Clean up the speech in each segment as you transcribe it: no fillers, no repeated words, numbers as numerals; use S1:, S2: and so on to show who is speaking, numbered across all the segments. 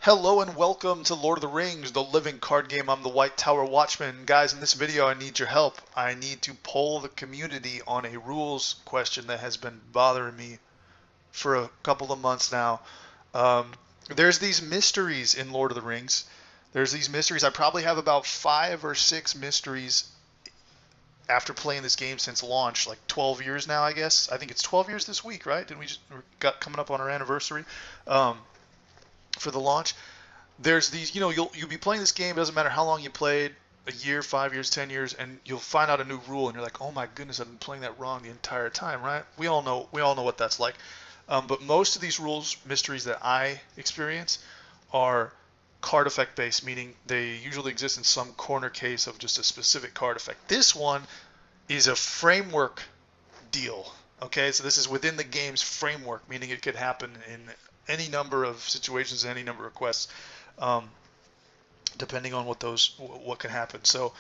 S1: Hello and welcome to Lord of the Rings, the living card game. I'm the White Tower Watchman. Guys, in this video I need your help. I need to poll the community on a rules question that has been bothering me for a couple of months now. There's these mysteries in Lord of the Rings. There's these mysteries. I probably have about 5 or 6 mysteries after playing this game since launch, like 12 years now, I guess. I think it's 12 years this week, right? Didn't we just we got coming up on our anniversary um, for the launch? There's these, you'll be playing this game. It doesn't matter how long you played, a year, 5 years, 10 years, and you'll find out a new rule, and you're like, oh my goodness, I've been playing that wrong the entire time, right? We all know what that's like. But most of these rules mysteries that I experience are card effect based, meaning they usually exist in some corner case of just a specific card effect. This one is a framework deal. Okay, so this is within the game's framework, meaning it could happen in any number of situations, any number of quests, um, depending on what can happen. So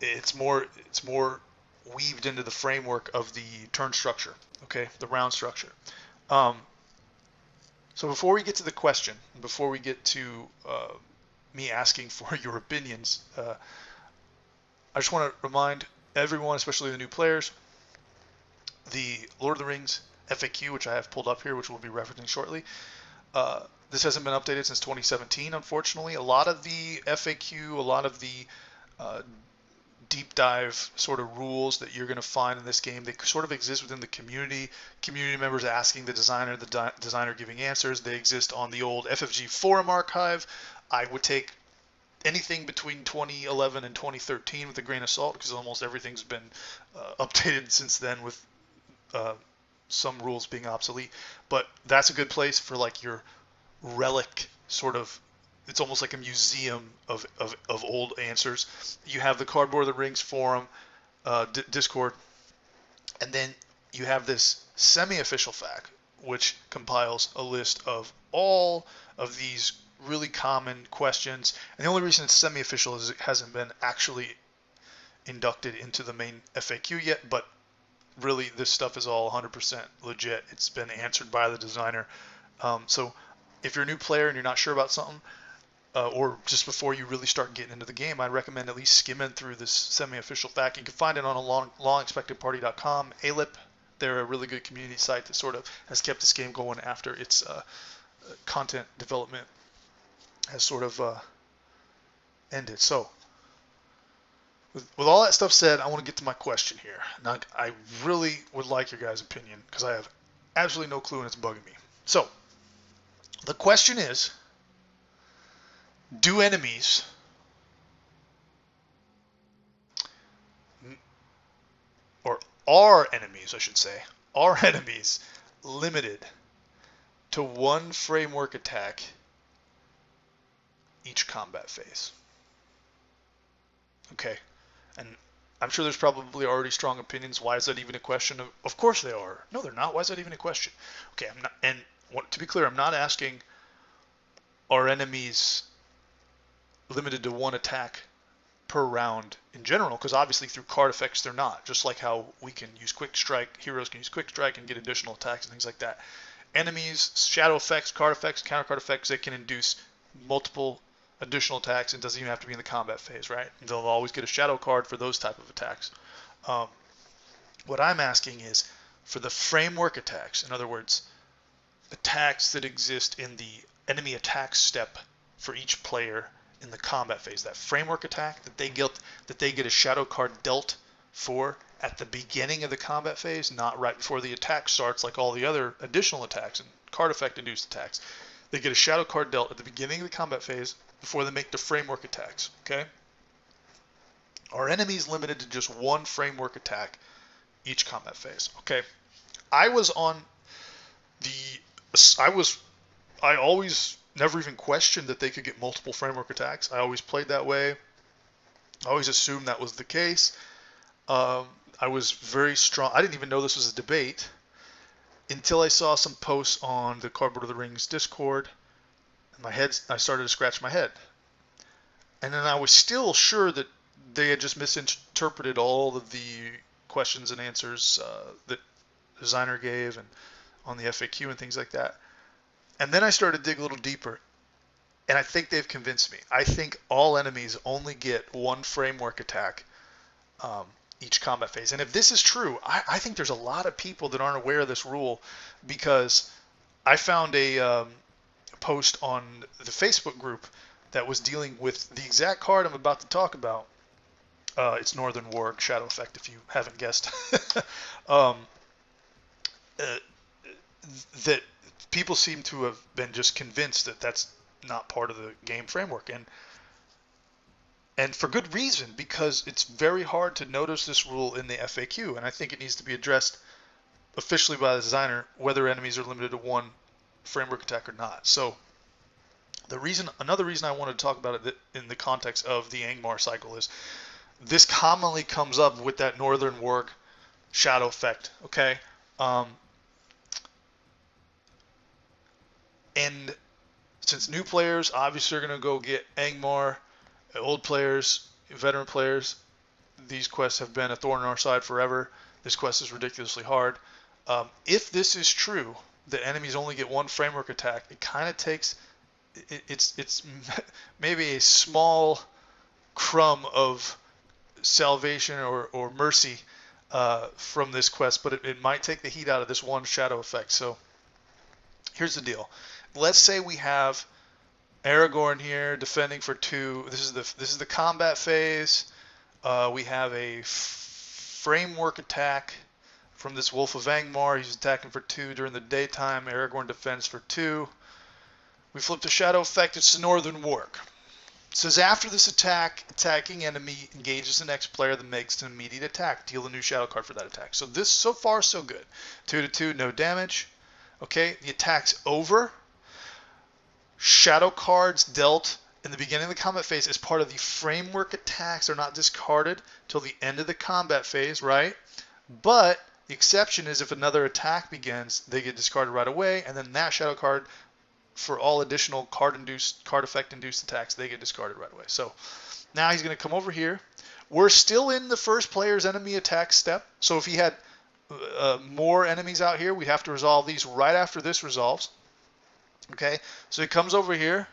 S1: it's more weaved into the framework of the turn structure. Okay, the round structure. Um, so before we get to the question, before we get to me asking for your opinions, I just want to remind everyone, especially the new players, the Lord of the Rings FAQ, which I have pulled up here, which we'll be referencing shortly. This hasn't been updated since 2017, unfortunately. A lot of the FAQ, a lot of the uh, deep dive sort of rules that you're going to find in this game, they sort of exist within the community members asking the designer giving answers. They exist on the old FFG forum archive. I would take anything between 2011 and 2013 with a grain of salt, because almost everything's been updated since then, with uh, some rules being obsolete. But that's a good place for like your relic sort of. It's almost like a museum of old answers. You have the Cardboard of the Rings forum, Discord, and then you have this semi-official FAQ, which compiles a list of all of these really common questions. And the only reason it's semi-official is it hasn't been actually inducted into the main FAQ yet, but really this stuff is all 100% legit. It's been answered by the designer. So if you're a new player and you're not sure about something, or just before you really start getting into the game, I'd recommend at least skimming through this semi-official FAQ. You can find it on a longexpectedparty.com. ALIP, they're a really good community site that sort of has kept this game going after its content development has sort of ended. So, with all that stuff said, I want to get to my question here. Now, I really would like your guys' opinion, because I have absolutely no clue and it's bugging me. So, the question is, do enemies, or are enemies, I should say, are enemies limited to one framework attack each combat phase? Okay, and I'm sure there's probably already strong opinions. Why is that even a question? Of course they are. No, they're not. Why is that even a question? Okay, I'm not, and to be clear, I'm not asking, are enemies limited to one attack per round in general, because obviously through card effects they're not. Just like how we can use quick strike, heroes can use quick strike and get additional attacks and things like that. Enemies, shadow effects, card effects, counter card effects, they can induce multiple additional attacks. It doesn't even have to be in the combat phase, right? And they'll always get a shadow card for those type of attacks. Um, what I'm asking is for the framework attacks, in other words, attacks that exist in the enemy attack step for each player in the combat phase, that framework attack that they get a shadow card dealt for at the beginning of the combat phase, not right before the attack starts like all the other additional attacks and card effect induced attacks. They get a shadow card dealt at the beginning of the combat phase before they make the framework attacks. Okay? Are enemies limited to just one framework attack each combat phase? Okay. I was on I always never even questioned that they could get multiple framework attacks. I always played that way. I always assumed that was the case. I was very strong. I didn't even know this was a debate until I saw some posts on the Cardboard of the Rings Discord. And I started to scratch my head. And then I was still sure that they had just misinterpreted all of the questions and answers that the designer gave and on the FAQ and things like that. And then I started to dig a little deeper, And I think they've convinced me. I think all enemies only get one framework attack each combat phase. And if this is true, I think there's a lot of people that aren't aware of this rule, because I found a post on the Facebook group that was dealing with the exact card I'm about to talk about. It's Northern Warg Shadow Effect, if you haven't guessed. um, that people seem to have been just convinced that that's not part of the game framework, and for good reason, because it's very hard to notice this rule in the FAQ, and I think it needs to be addressed officially by the designer, whether enemies are limited to one framework attack or not. So another reason I wanted to talk about it in the context of the Angmar cycle is this commonly comes up with that Northern Warg Shadow Effect, okay? And since new players obviously are going to go get Angmar, old players, veteran players, these quests have been a thorn in our side forever. This quest is ridiculously hard. If this is true, that enemies only get one framework attack, it kind of takes, it's maybe a small crumb of salvation or mercy from this quest, but it might take the heat out of this one shadow effect. So here's the deal. Let's say we have Aragorn here defending for 2. This is the combat phase. We have a framework attack from this Wolf of Angmar. He's attacking for 2 during the daytime. Aragorn defends for 2. We flip the shadow effect. It's the Northern Warg. It says after this attack, attacking enemy engages the next player that makes an immediate attack. Deal a new shadow card for that attack. So this, so far, so good. 2/2, no damage. Okay, the attack's over. Shadow cards dealt in the beginning of the combat phase as part of the framework attacks are not discarded till the end of the combat phase, right? But the exception is if another attack begins, they get discarded right away, and then that shadow card, for all additional card effect induced attacks, they get discarded right away. So now he's going to come over here. We're still in the first player's enemy attack step. So if he had more enemies out here, we have to resolve these right after this resolves. Okay, so he comes over here,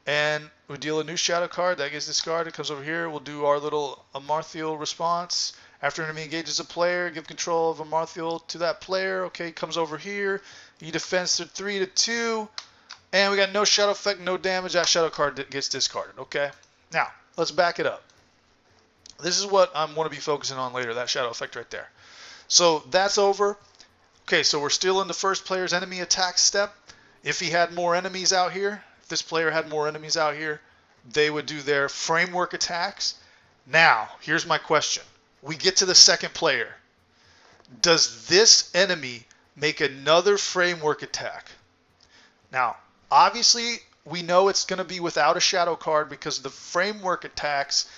S1: and we deal a new shadow card. That gets discarded. Comes over here. We'll do our little Amarthiel response. After enemy engages a player, give control of Amarthiel to that player. Okay, comes over here. He defends to 3/2, and we got no shadow effect, no damage. That shadow card gets discarded. Okay, now let's back it up. This is what I'm going to be focusing on later. That shadow effect right there. So that's over. Okay, so we're still in the first player's enemy attack step. If he had more enemies out here, if this player had more enemies out here, they would do their framework attacks. Now, here's my question. We get to the second player. Does this enemy make another framework attack? Now, obviously, we know it's going to be without a shadow card because the framework attacks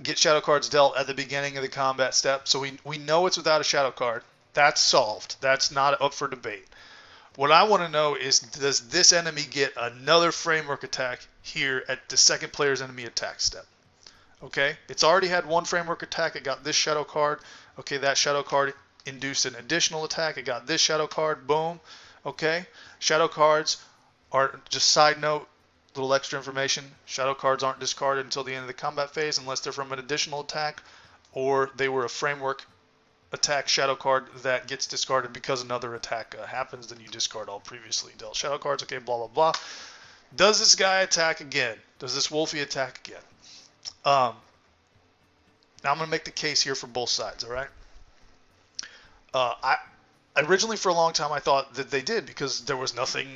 S1: get shadow cards dealt at the beginning of the combat step. So we know it's without a shadow card. That's solved. That's not up for debate. What I want to know is, does this enemy get another framework attack here at the second player's enemy attack step? Okay, it's already had one framework attack. It got this shadow card. Okay, that shadow card induced an additional attack. It got this shadow card. Boom. Okay, shadow cards are, just side note, little extra information, shadow cards aren't discarded until the end of the combat phase unless they're from an additional attack or they were a framework attack shadow card that gets discarded because another attack happens. Then you discard all previously dealt shadow cards. Okay, blah, blah, blah. Does this guy attack again? Does this Wolfie attack again? Now I'm going to make the case here for both sides, all right? I originally, for a long time, I thought that they did because there was nothing.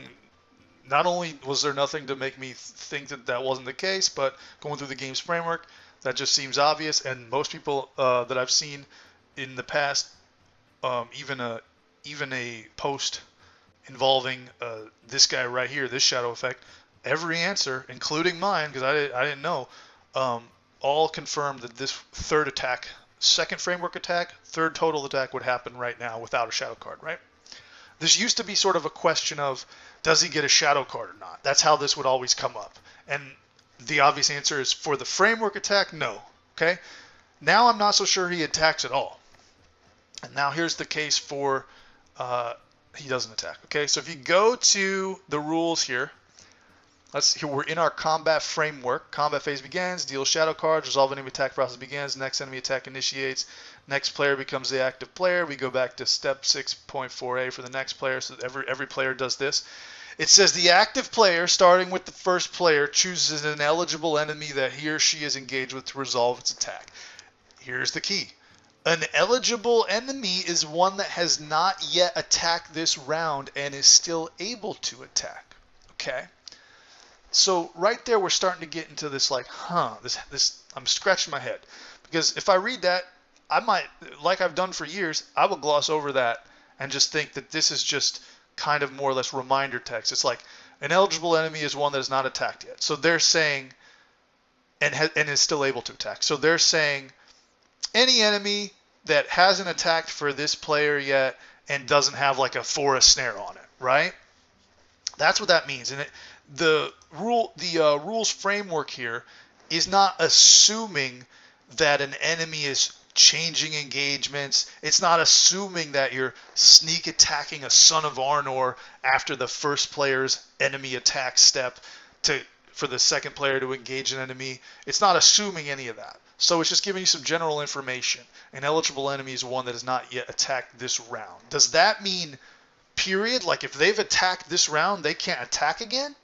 S1: Not only was there nothing to make me think that that wasn't the case, but going through the game's framework, that just seems obvious. And most people that I've seen in the past, even a post involving this guy right here, this shadow effect, every answer, including mine, because I didn't know, all confirmed that this third attack, second framework attack, third total attack would happen right now without a shadow card, right? This used to be sort of a question of, does he get a shadow card or not? That's how this would always come up. And the obvious answer is, for the framework attack, no. Okay? Now I'm not so sure he attacks at all. And now here's the case for he doesn't attack. Okay, so if you go to the rules here, Here we're in our combat framework. Combat phase begins, deal shadow cards, resolve enemy attack process begins, next enemy attack initiates, next player becomes the active player. We go back to step 6.4a for the next player, so every player does this. It says the active player, starting with the first player, chooses an eligible enemy that he or she is engaged with to resolve its attack. Here's the key. An eligible enemy is one that has not yet attacked this round and is still able to attack. Okay? So right there, we're starting to get into this like, this. I'm scratching my head because if I read that, I might, like I've done for years, I will gloss over that and just think that this is just kind of more or less reminder text. It's like an eligible enemy is one that is not attacked yet. So they're saying, and is still able to attack. So they're saying any enemy that hasn't attacked for this player yet and doesn't have like a forest snare on it, right? That's what that means. And the rules framework here is not assuming that an enemy is changing engagements. It's not assuming that you're sneak attacking a Son of Arnor after the first player's enemy attack step for the second player to engage an enemy. It's not assuming any of that. So it's just giving you some general information. An eligible enemy is one that has not yet attacked this round. Does that mean period? Like if they've attacked this round, they can't attack again?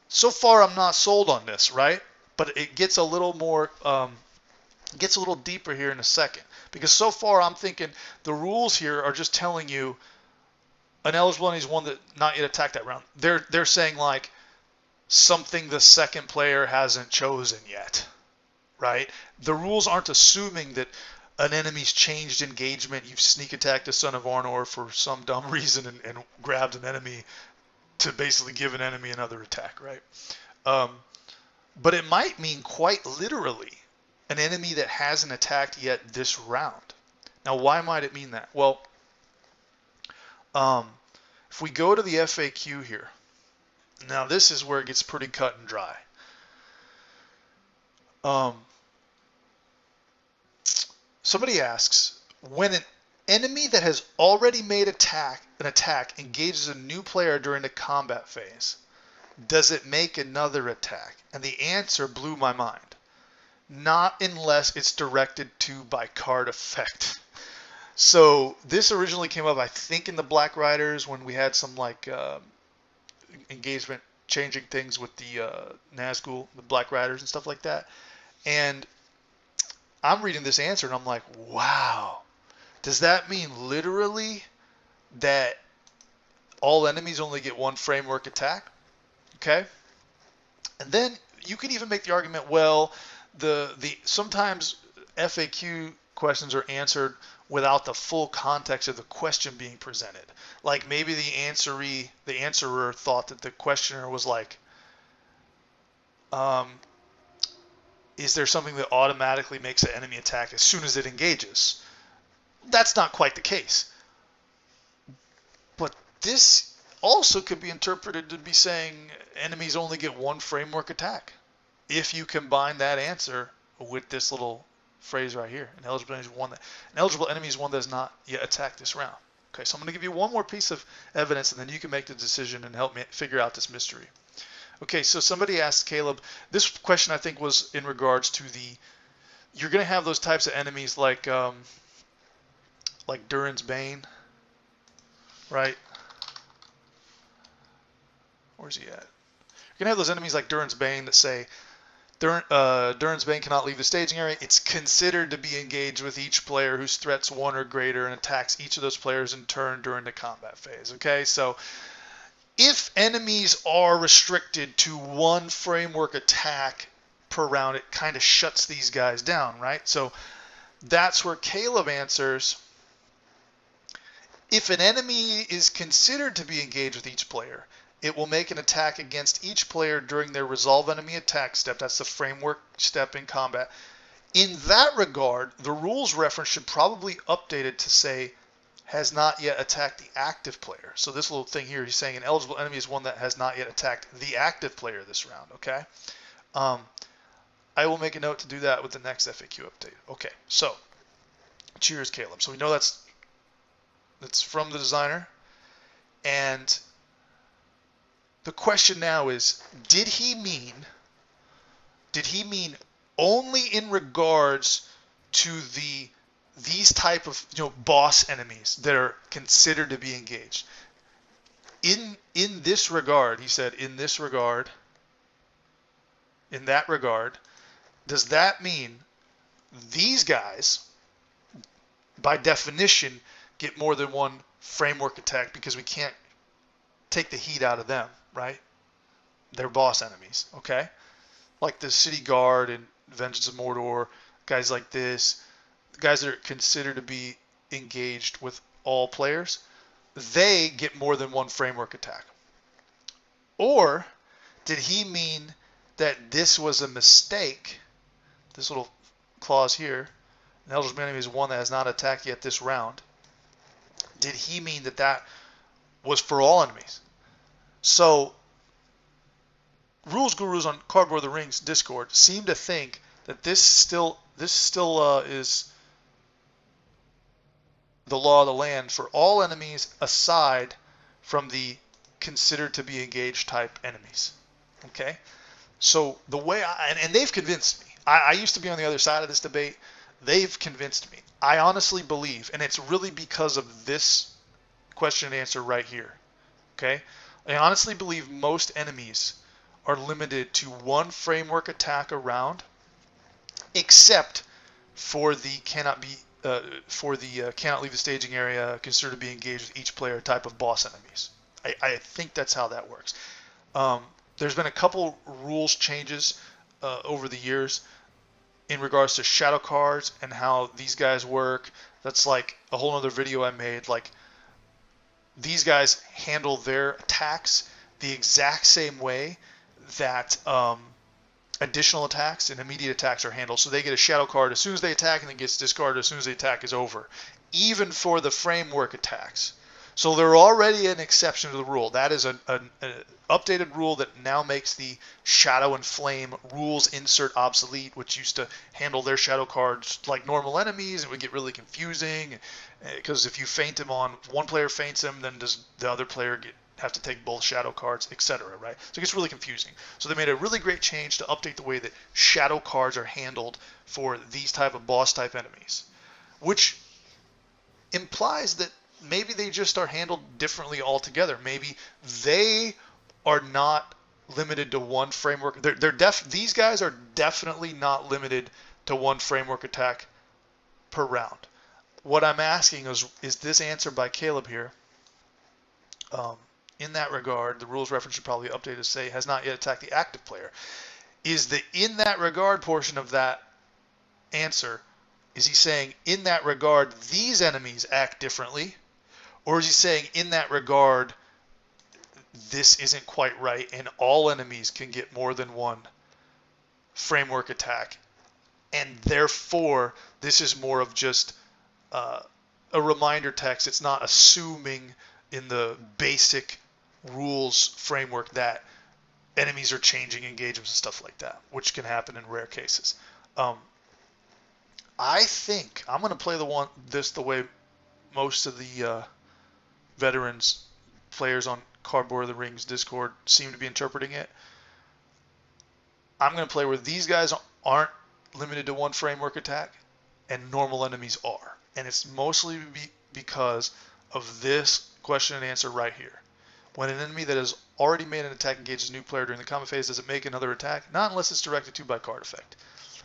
S1: So far, I'm not sold on this, right? But it gets a little more, gets a little deeper here in a second. Because so far, I'm thinking the rules here are just telling you an eligible enemy is one that not yet attacked that round. They're saying like something the second player hasn't chosen yet, right? The rules aren't assuming that an enemy's changed engagement. You've sneak attacked a Son of Arnor for some dumb reason and grabbed an enemy to basically give an enemy another attack, right? But it might mean quite literally an enemy that hasn't attacked yet this round. Now, why might it mean that? Well, if we go to the FAQ here, now this is where it gets pretty cut and dry. Somebody asks, when an enemy that has already made an attack engages a new player during the combat phase, does it make another attack? And the answer blew my mind. Not unless it's directed to by card effect. So this originally came up, I think, in the Black Riders when we had some like engagement changing things with the Nazgul, the Black Riders and stuff like that. And I'm reading this answer and I'm like, wow. Does that mean literally that all enemies only get one framework attack? Okay. And then you could even make the argument, well, the sometimes FAQ questions are answered without the full context of the question being presented. Like maybe the answerer thought that the questioner was like, is there something that automatically makes an enemy attack as soon as it engages? That's not quite the case. But this also could be interpreted to be saying enemies only get one framework attack. If you combine that answer with this little phrase right here, an eligible enemy is one that has not yet attacked this round. Okay, so I'm going to give you one more piece of evidence, and then you can make the decision and help me figure out this mystery. Okay, so somebody asked Caleb, this question I think was in regards to you're going to have those types of enemies like Durin's Bane, right? Where's he at? You're going to have those enemies like Durin's Bane that say, Durin's Bane cannot leave the staging area. It's considered to be engaged with each player whose threat's 1 or greater and attacks each of those players in turn during the combat phase. Okay, so if enemies are restricted to one framework attack per round, it kind of shuts these guys down, right? So that's where Caleb answers, if an enemy is considered to be engaged with each player, it will make an attack against each player during their resolve enemy attack step. That's the framework step in combat. In that regard, the rules reference should probably update it to say, has not yet attacked the active player. So this little thing here, he's saying an eligible enemy is one that has not yet attacked the active player this round, okay? I will make a note to do that with the next FAQ update. Okay, so cheers, Caleb. So we know that's from the designer, and The question now is, did he mean only in regards to these type of boss enemies that are considered to be engaged? In this regard, he said, in that regard, does that mean these guys, by definition, get more than one framework attack because we can't take the heat out of them, right? They're boss enemies, okay? Like the City Guard and Vengeance of Mordor, guys like this, the guys that are considered to be engaged with all players, they get more than one framework attack. Or did he mean that this was a mistake, this little clause here, an Eldritch enemy is one that has not attacked yet this round? Did he mean that was for all enemies? So, Rules Gurus on Cardboard of the Rings Discord seem to think that this still is the law of the land for all enemies aside from the considered to be engaged type enemies. Okay? So the way and they've convinced me. I used to be on the other side of this debate. They've convinced me. I honestly believe, and it's really because of this question and answer right here. Okay? I honestly believe most enemies are limited to one framework attack a round, except for the cannot leave the staging area, considered to be engaged with each player type of boss enemies. I think that's how that works. There's been a couple rules changes over the years in regards to shadow cards and how these guys work. That's like a whole other video I made. Like, these guys handle their attacks the exact same way that additional attacks and immediate attacks are handled. So they get a shadow card as soon as they attack, and then gets discarded as soon as the attack is over, even for the framework attacks. So they're already an exception to the rule. That is an updated rule that now makes the Shadow and Flame rules insert obsolete, which used to handle their shadow cards like normal enemies. It would get really confusing because if you feint them on one player feints them, then does the other player have to take both shadow cards, etc. Right? So it gets really confusing. So they made a really great change to update the way that shadow cards are handled for these type of boss type enemies, which implies that maybe they just are handled differently altogether. Maybe they are not limited to one framework. These guys are definitely not limited to one framework attack per round. What I'm asking is this answer by Caleb here. In that regard, the rules reference should probably update to say has not yet attacked the active player. Is the in that regard portion of that answer, is he saying in that regard these enemies act differently? Or is he saying, in that regard, this isn't quite right, and all enemies can get more than one framework attack, and therefore this is more of just a reminder text? It's not assuming in the basic rules framework that enemies are changing engagements and stuff like that, which can happen in rare cases. I think I'm going to play the way most of the veterans players on Cardboard of the Rings Discord seem to be interpreting it. I'm going to play where these guys aren't limited to one framework attack and normal enemies are. And it's mostly because of this question and answer right here. When an enemy that has already made an attack engages a new player during the combat phase, does it make another attack? Not unless it's directed to by card effect.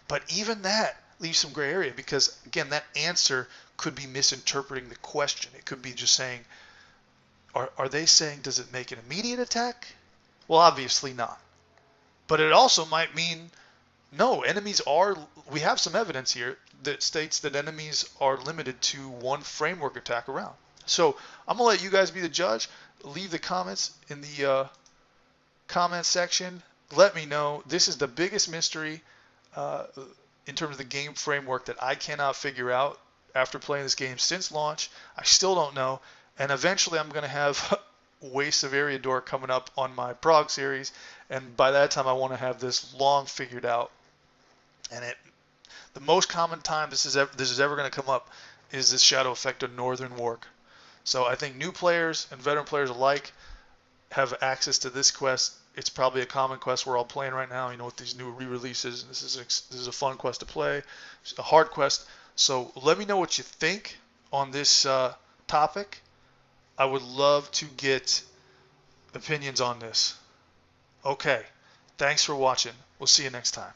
S1: But even that leaves some gray area because, again, that answer could be misinterpreting the question. It could be just saying, are they saying, does it make an immediate attack? Well, obviously not. But it also might mean, no, we have some evidence here that states that enemies are limited to one framework attack around. So I'm going to let you guys be the judge. Leave the comments in the comment section. Let me know. This is the biggest mystery in terms of the game framework that I cannot figure out after playing this game since launch. I still don't know. And eventually I'm going to have Wastes of Eriador coming up on my Prague series. And by that time I want to have this long figured out. And the most common time this is ever going to come up is this shadow effect of Northern Warg. So I think new players and veteran players alike have access to this quest. It's probably a common quest we're all playing right now. You know, with these new re-releases, this is a fun quest to play. It's a hard quest. So let me know what you think on this topic. I would love to get opinions on this. Okay, thanks for watching. We'll see you next time.